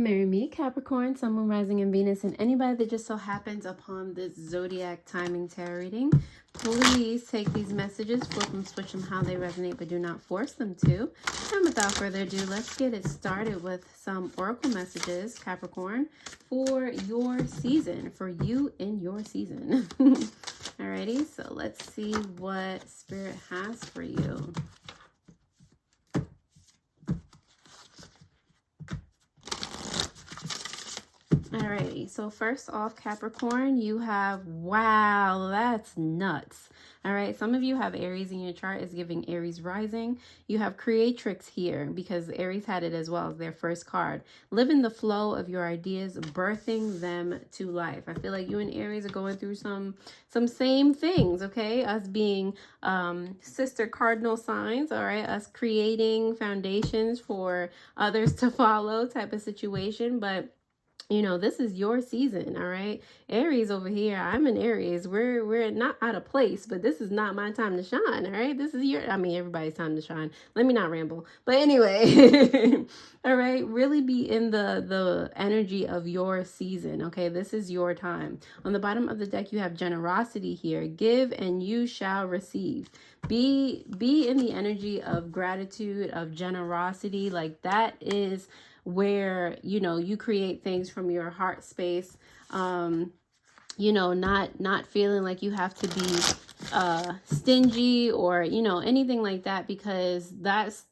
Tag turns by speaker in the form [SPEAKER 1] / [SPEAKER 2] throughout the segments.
[SPEAKER 1] Marry me, Capricorn, Sun, Moon, Rising, and Venus, and anybody that just so happens upon this zodiac timing tarot reading. Please take these messages, flip them, switch them how they resonate, but do not force them to. And without further ado, let's get it started with some oracle messages, Capricorn, for your season, for you in your season. Alrighty, so let's see what Spirit has for you. Alrighty, so first off, Capricorn, you have, wow, that's nuts. All right, some of you have Aries in your chart. Is giving Aries rising. You have Creatrix here because Aries had it as well as their first card. Live in the flow of your ideas, birthing them to life. I feel like you and Aries are going through some same things, okay? Us being sister cardinal signs, all right? Us creating foundations for others to follow type of situation, but you know, this is your season, all right? Aries over here, I'm in Aries. We're not out of place, but this is not my time to shine, all right? This is everybody's time to shine. Let me not ramble. But anyway, all right, really be in the energy of your season, okay? This is your time. On the bottom of the deck, you have generosity here. Give and you shall receive. Be in the energy of gratitude, of generosity. Like that is where, you know, you create things from your heart space, you know, not feeling like you have to be stingy or, you know, anything like that, because that's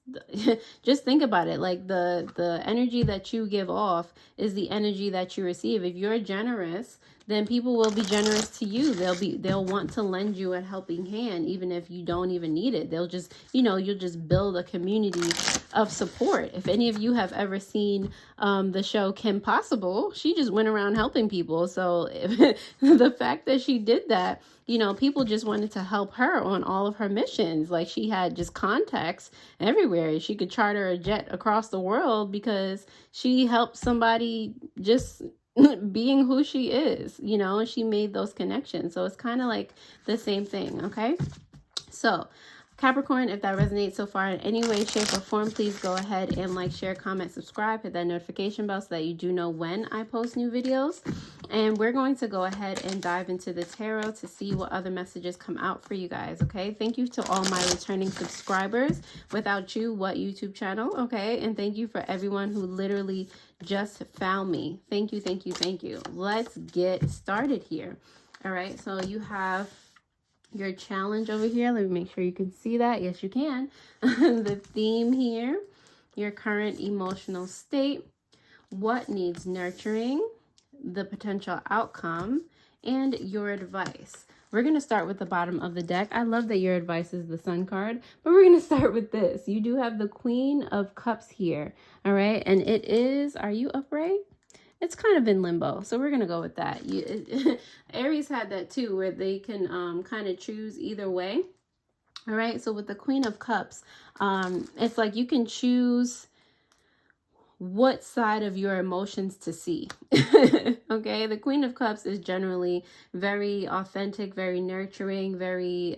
[SPEAKER 1] just think about it. Like the energy that you give off is the energy that you receive. If you're generous, then people will be generous to you. They'll want to lend you a helping hand, even if you don't even need it. They'll just, you know, you'll just build a community of support. If any of you have ever seen the show Kim Possible, she just went around helping people. So the fact that she did that, you know, people just wanted to help her on all of her missions. Like she had just contacts everywhere. She could charter a jet across the world because she helped somebody just being who she is, you know, and she made those connections. So it's kind of like the same thing, okay? So Capricorn, if that resonates so far in any way, shape, or form, please go ahead and like, share, comment, subscribe, hit that notification bell so that you do know when I post new videos. And we're going to go ahead and dive into the tarot to see what other messages come out for you guys, okay? Thank you to all my returning subscribers. Without you, what YouTube channel, okay? And thank you for everyone who literally just found me. Thank you, thank you, thank you. Let's get started here. All right, so you have your challenge over here. Let me make sure you can see that. Yes, you can. The theme here, your current emotional state, what needs nurturing, the potential outcome, and your advice. We're going to start with the bottom of the deck. I love that your advice is the Sun card, but we're going to start with this. You do have the Queen of Cups here, all right? And it is, are you upright? It's kind of in limbo, so we're going to go with that. Aries had that too, where they can kind of choose either way. All right, so with the Queen of Cups, it's like you can choose what side of your emotions to see. Okay, the Queen of Cups is generally very authentic, very nurturing, very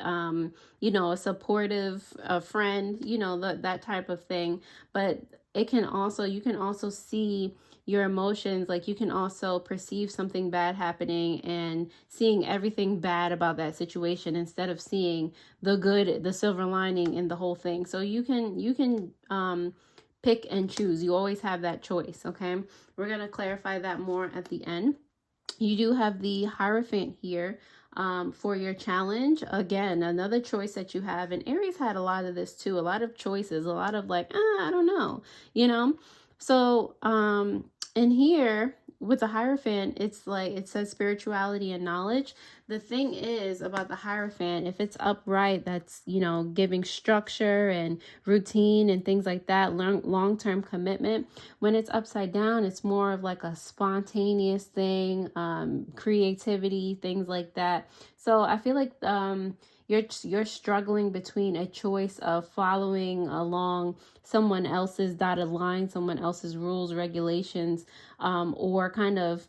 [SPEAKER 1] you know, a supportive friend, you know, that type of thing. But it can also, you can also see your emotions, like you can also perceive something bad happening and seeing everything bad about that situation instead of seeing the good, the silver lining in the whole thing. So you can pick and choose. You always have that choice, okay? We're going to clarify that more at the end. You do have the Hierophant here for your challenge. Again, another choice that you have. And Aries had a lot of this too. A lot of choices, a lot of like, I don't know, you know? So in here with the Hierophant, it's like it says spirituality and knowledge. The thing is about the Hierophant, if it's upright, that's, you know, giving structure and routine and things like that, long-term commitment. When it's upside down, it's more of like a spontaneous thing, creativity, things like that. So I feel like you're struggling between a choice of following along someone else's dotted line, someone else's rules, regulations, or kind of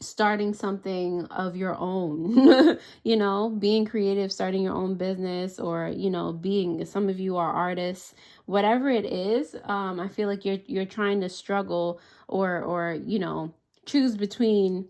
[SPEAKER 1] starting something of your own, you know, being creative, starting your own business, or, you know, being, some of you are artists, whatever it is. I feel like you're trying to struggle or, you know, choose between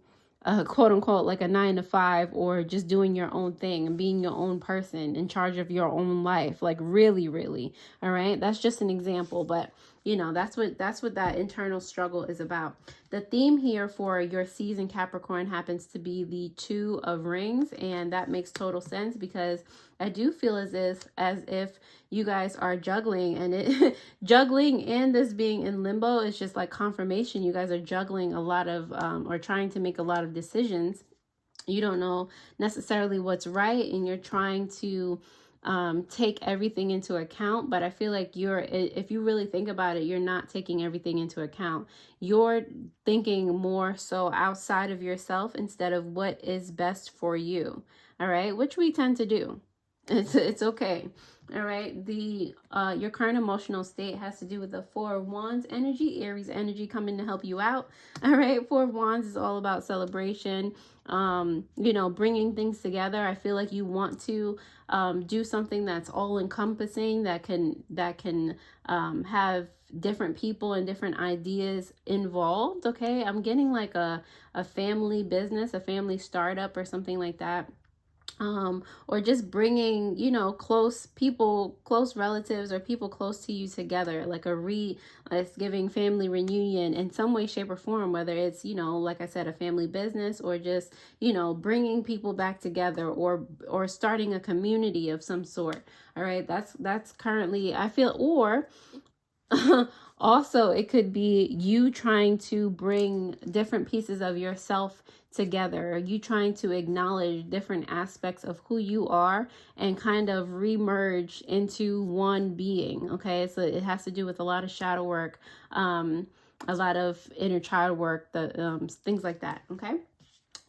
[SPEAKER 1] quote unquote like a 9 to 5 or just doing your own thing and being your own person in charge of your own life. Like really. All right. That's just an example, but you know, that's what that internal struggle is about. The theme here for your season Capricorn happens to be the 2 of Rings, and that makes total sense because I do feel as if you guys are juggling, and it juggling and this being in limbo is just like confirmation. You guys are juggling a lot of or trying to make a lot of decisions. You don't know necessarily what's right, and you're trying to take everything into account. But I feel like if you really think about it, you're not taking everything into account. You're thinking more so outside of yourself instead of what is best for you. All right, which we tend to do. It's okay. All right, your current emotional state has to do with the 4 of Wands energy, Aries energy coming to help you out. All right, 4 of Wands is all about celebration, you know, bringing things together. I feel like you want to do something that's all encompassing, that can have different people and different ideas involved. Okay, I'm getting like a family business, a family startup or something like that. Or just bringing, you know, close relatives or people close to you together, like it's giving family reunion in some way, shape, or form, whether it's, you know, like I said, a family business, or just, you know, bringing people back together, or starting a community of some sort. All right, that's currently, I feel, or also it could be you trying to bring different pieces of yourself together, you trying to acknowledge different aspects of who you are and kind of remerge into one being. Okay, so it has to do with a lot of shadow work, a lot of inner child work, things like that. Okay,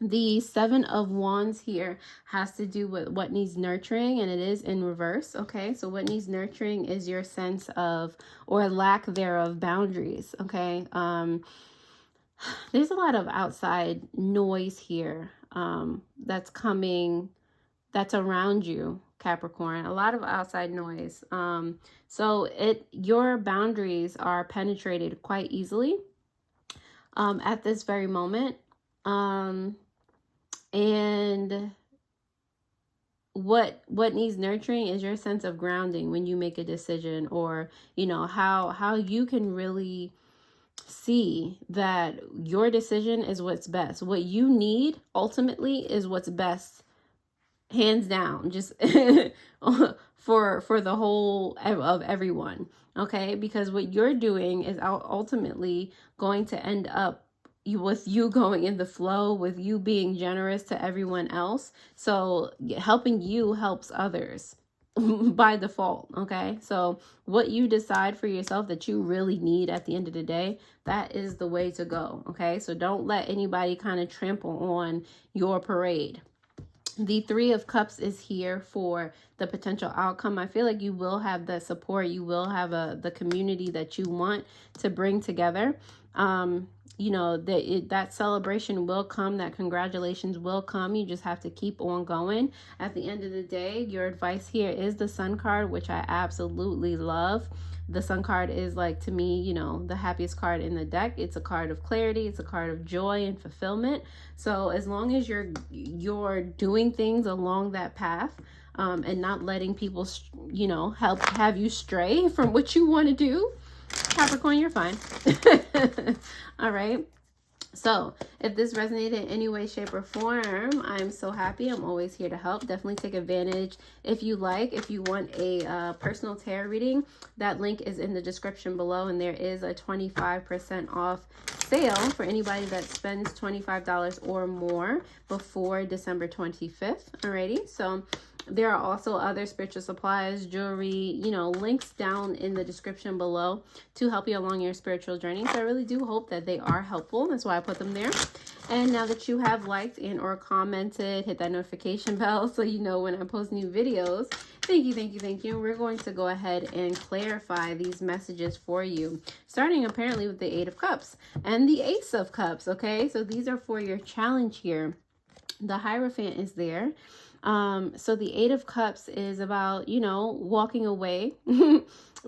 [SPEAKER 1] the 7 of Wands here has to do with what needs nurturing, and it is in reverse. Okay, so what needs nurturing is your sense of, or lack thereof, boundaries. Okay, there's a lot of outside noise here that's coming, that's around you, Capricorn. A lot of outside noise. So your boundaries are penetrated quite easily at this very moment. And what needs nurturing is your sense of grounding when you make a decision, or, you know, how you can really see that your decision is what's best. What you need ultimately is what's best, hands down, just for the whole of everyone. Okay, because what you're doing is ultimately going to end up with you going in the flow, with you being generous to everyone else. So helping you helps others by default. Okay, so what you decide for yourself that you really need at the end of the day, that is the way to go. Okay, so don't let anybody kind of trample on your parade. The 3 of Cups is here for the potential outcome. I feel like you will have the support, you will have the community that you want to bring together. You know, that celebration will come, that congratulations will come. You just have to keep on going. At the end of the day, your advice here is the Sun card, which I absolutely love. The Sun card is, like, to me, you know, the happiest card in the deck. It's a card of clarity. It's a card of joy and fulfillment. So as long as you're doing things along that path, and not letting people, you know, have you stray from what you want to do, Capricorn, you're fine. All right. So if this resonated in any way, shape, or form, I'm so happy. I'm always here to help. Definitely take advantage if you like. If you want a personal tarot reading, that link is in the description below, and there is a 25% off sale for anybody that spends $25 or more before December 25th. Alrighty. So There are also other spiritual supplies, jewelry, you know, links down in the description below to help you along your spiritual journey. So I really do hope that they are helpful. That's why I put them there. And now that you have liked and or commented, hit that notification bell so you know when I post new videos. Thank you, thank you, thank you. We're going to go ahead and clarify these messages for you, starting apparently with the Eight of Cups and the Ace of Cups, okay? So these are for your challenge here. The Hierophant is there. So the Eight of Cups is about, you know, walking away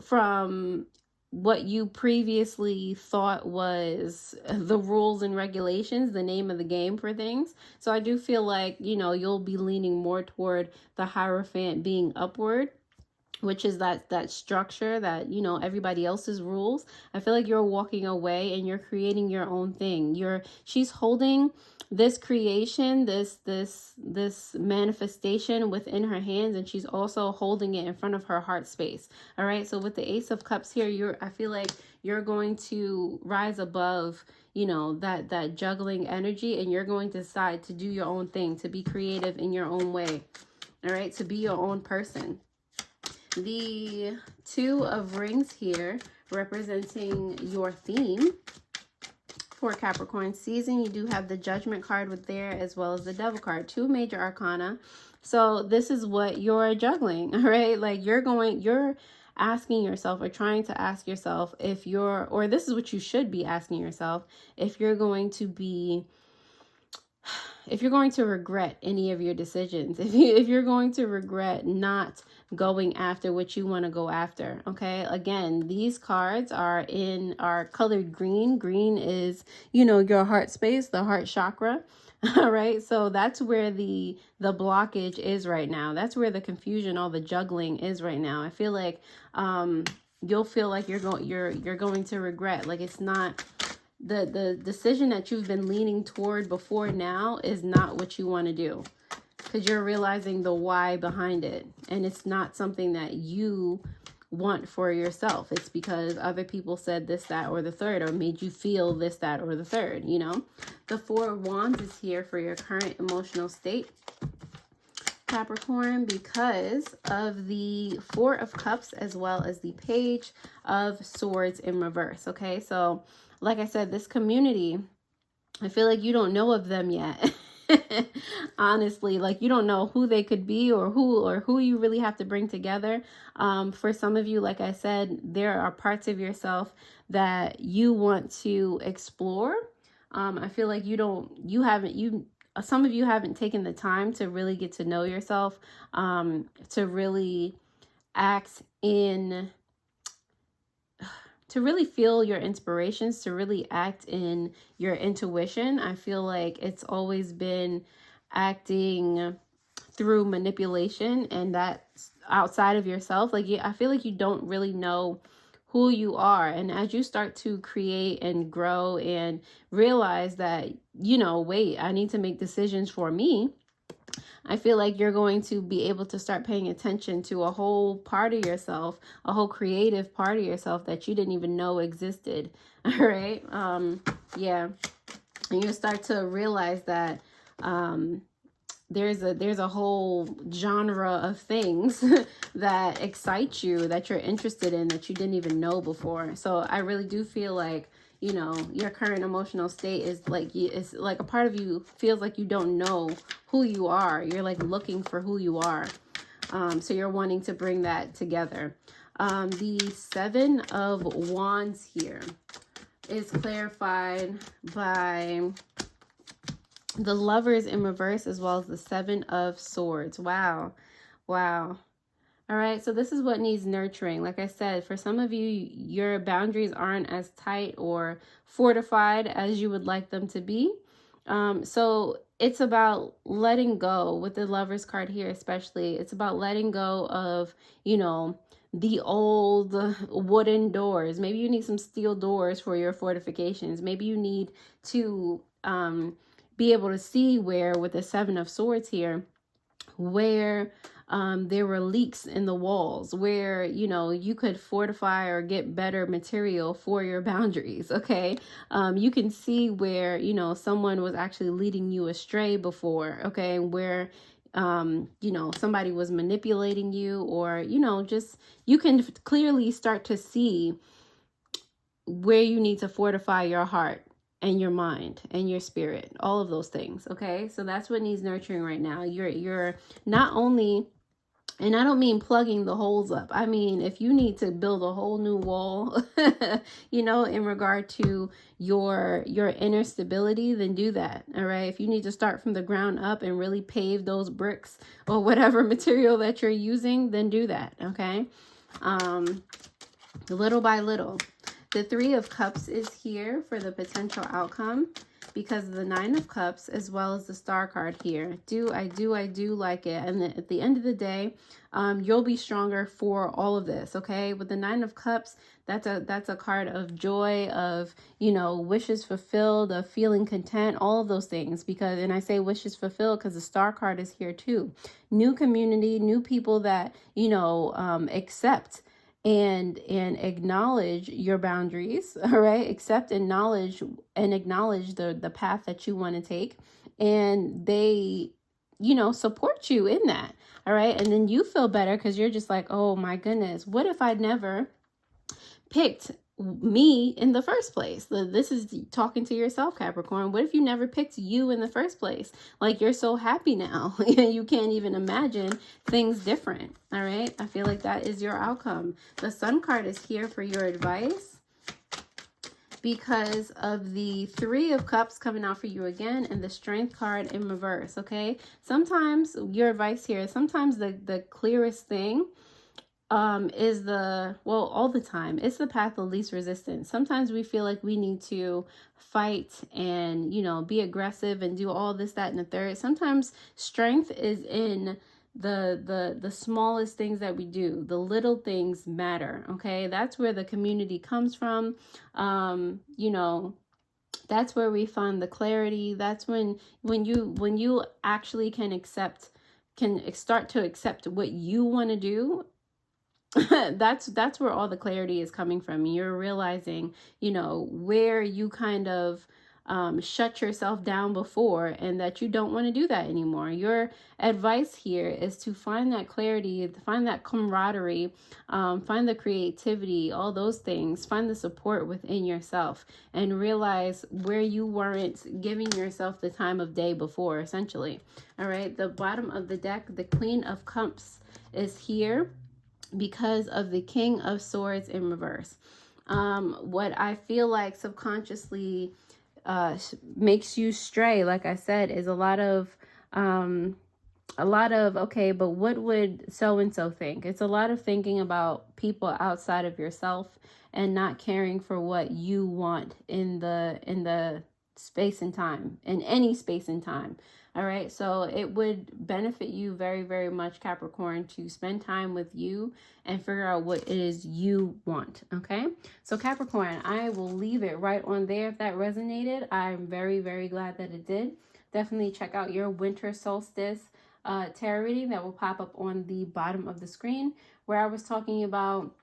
[SPEAKER 1] from what you previously thought was the rules and regulations, the name of the game for things. So I do feel like, you know, you'll be leaning more toward the Hierophant being upward, which is that structure that, you know, everybody else's rules. I feel like you're walking away and you're creating your own thing. She's holding this creation, this manifestation within her hands, and she's also holding it in front of her heart space. All right. So with the Ace of Cups here, I feel like you're going to rise above, you know, that juggling energy, and you're going to decide to do your own thing, to be creative in your own way. All right. To be your own person. The Two of Rings here representing your theme for Capricorn season. You do have the Judgment card with there, as well as the Devil card, two major arcana. So this is what you're juggling, all right? Like you're asking yourself, or trying to ask yourself, or this is what you should be asking yourself, if you're going to regret any of your decisions, if you're going to regret not going after what you want to go after. Okay, again, these cards are colored green. Green is, you know, your heart space, the heart chakra. All right, so that's where the blockage is right now. That's where the confusion, all the juggling is right now. I feel like you'll feel like you're going to regret, like it's not the decision that you've been leaning toward before now is not what you want to do, because you're realizing the why behind it, and it's not something that you want for yourself. It's because other people said this, that, or the third, or made you feel this, that, or the third, you know. The Four of Wands is here for your current emotional state, Capricorn, because of the Four of Cups as well as the Page of Swords in reverse. Okay, so like I said, this community, I feel like you don't know of them yet. Honestly, like you don't know who they could be, or who you really have to bring together. For some of you, like I said, there are parts of yourself that you want to explore. I feel like some of you haven't taken the time to really get to know yourself, to really act in, to really feel your inspirations, to really act in your intuition. I feel like it's always been acting through manipulation, and that's outside of yourself. Like I feel like you don't really know who you are. And as you start to create and grow and realize that, you know, wait, I need to make decisions for me, I feel like you're going to be able to start paying attention to a whole part of yourself, a whole creative part of yourself that you didn't even know existed. All right. Yeah. And you start to realize that there's a whole genre of things that excite you, that you're interested in, that you didn't even know before. So I really do feel like, you know, your current emotional state is like, it's like a part of you feels like you don't know who you are. You're like looking for who you are. So you're wanting to bring that together. The Seven of Wands here is clarified by the Lovers in reverse, as well as the Seven of Swords. Wow. Wow. All right, so this is what needs nurturing. Like I said, for some of you, your boundaries aren't as tight or fortified as you would like them to be. So it's about letting go. With the Lovers card here especially, it's about letting go of, you know, the old wooden doors. Maybe you need some steel doors for your fortifications. Maybe you need to be able to see where, with the Seven of Swords here, where there were leaks in the walls, where, you know, you could fortify or get better material for your boundaries. Okay. You can see where, you know, someone was actually leading you astray before. Okay. Where you know, somebody was manipulating you, or, you know, just you can clearly start to see where you need to fortify your heart and your mind and your spirit, all of those things. Okay, so that's what needs nurturing right now. You're not only, and I don't mean plugging the holes up, I mean if you need to build a whole new wall you know, in regard to your inner stability, then do that. All right, if you need to start from the ground up and really pave those bricks or whatever material that you're using, then do that. Okay, little by little. The Three of Cups is here for the potential outcome because of the Nine of Cups as well as the Star card here. I do like it. And at the end of the day, you'll be stronger for all of this, okay? With the Nine of Cups, that's a card of joy, of, you know, wishes fulfilled, of feeling content, all of those things. Because, and I say wishes fulfilled because the Star card is here too. New community, new people that, you know, accept and acknowledge your boundaries, all right? Accept and acknowledge the path that you want to take, and they, you know, support you in that, all right? And then you feel better because you're just like, oh my goodness, what if I'd never picked me in the first place? This is talking to yourself, Capricorn. What if you never picked you in the first place? Like, you're so happy now. You can't even imagine things different. All right, I feel like that is your outcome. The Sun card is here for your advice because of the Three of Cups coming out for you again, and the Strength card in reverse. Okay, sometimes your advice here, sometimes the clearest thing is all the time, it's the path of least resistance. Sometimes we feel like we need to fight and, you know, be aggressive and do all this, that, and the third. Sometimes strength is in the smallest things that we do. The little things matter. Okay, that's where the community comes from. You know, that's where we find the clarity. That's when you actually can start to accept what you want to do. That's where all the clarity is coming from. You're realizing, you know, where you kind of shut yourself down before, and that you don't want to do that anymore. Your advice here is to find that clarity, to find that camaraderie, find the creativity, all those things, find the support within yourself, and realize where you weren't giving yourself the time of day before, essentially. All right, the bottom of the deck, the Queen of Cups is here because of the King of Swords in reverse. What I feel like subconsciously makes you stray, like I said, is a lot of okay, but what would so and so think? It's a lot of thinking about people outside of yourself and not caring for what you want in the space and time, in any space and time. All right, so it would benefit you very, very much, Capricorn, to spend time with you and figure out what it is you want. Okay, so Capricorn, I will leave it right on there. If that resonated, I'm very, very glad that it did. Definitely check out your winter solstice tarot reading that will pop up on the bottom of the screen, where I was talking about,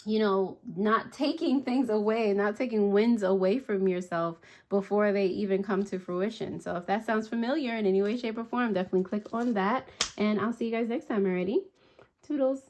[SPEAKER 1] you know, not taking things away, not taking wins away from yourself before they even come to fruition. So if that sounds familiar in any way, shape, or form, definitely click on that. And I'll see you guys next time already. Toodles.